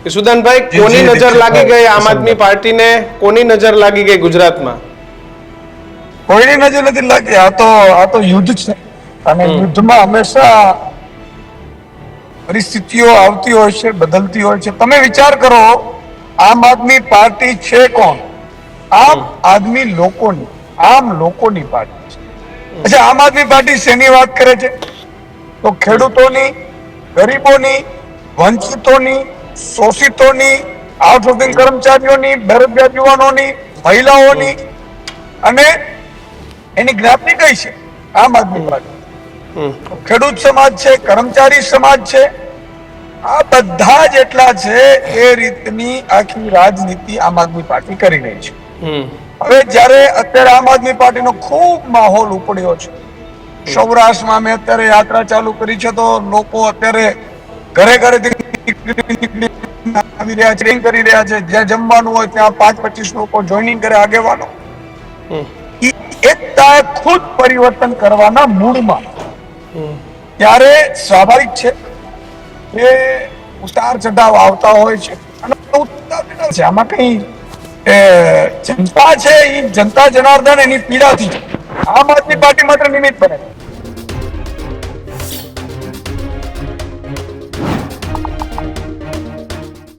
ઈશુદાનભાઈ, કોની નજર લાગી ગઈ આમ આદમી પાર્ટીને? કોની નજર લાગી ગઈ ગુજરાતમાં? કોઈની નજર નથી લાગી. આ તો યુદ્ધ છે અને યુદ્ધમાં હંમેશા પરિસ્થિતિઓ આવતી હોય છે, બદલતી હોય છે. તમે વિચાર કરો, આમ આદમી પાર્ટી છે કોણ? આમ આદમી લોકોની, આમ લોકોની પાર્ટી છે. અચ્છા, આમ આદમી પાર્ટી શેની વાત કરે છે? તો ખેડૂતોની, ગરીબોની, વંચિતોની, શોષિતોની, આઉટસોર્સિંગ કર્મચારીઓની, બેરોજગાર યુવાનોની, મહિલાઓની અને એની જ્ઞાતિ કઈ છે? આમ આદમી પાર્ટી. ખેડૂત સમાજ છે, કર્મચારી સમાજ છે, આ બધા જેટલા છે એ રીતની આખી રાજનીતિ આમ આદમી પાર્ટી કરી રહી છે. હવે જ્યારે અત્યારે આમ આદમી પાર્ટીનો ખૂબ માહોલ ઉપડ્યો છે, સૌરાષ્ટ્રમાં મેં અત્યારે યાત્રા ચાલુ કરી છે તો લોકો અત્યારે ઘરે ઘરેથી આવી રહ્યા છે, કરી રહ્યા છે. જ્યાં જમવાનું હોય ત્યાં 5-25 લોકો જોઈનિંગ કરે, આગેવાનો એકતા ખુદ પરિવર્તન કરવાના મૂડમાં. ત્યારે સ્વાભાવિક છે કે ઉતાર ચઢાવ આવતા હોય છે અને ઉતાર ચઢાવ છે. આમાં કઈ જનતા છે, એ જનતા જનાર્દન એની પીડાથી આમ આદમી પાર્ટી માત્ર નિમિત્ત બને.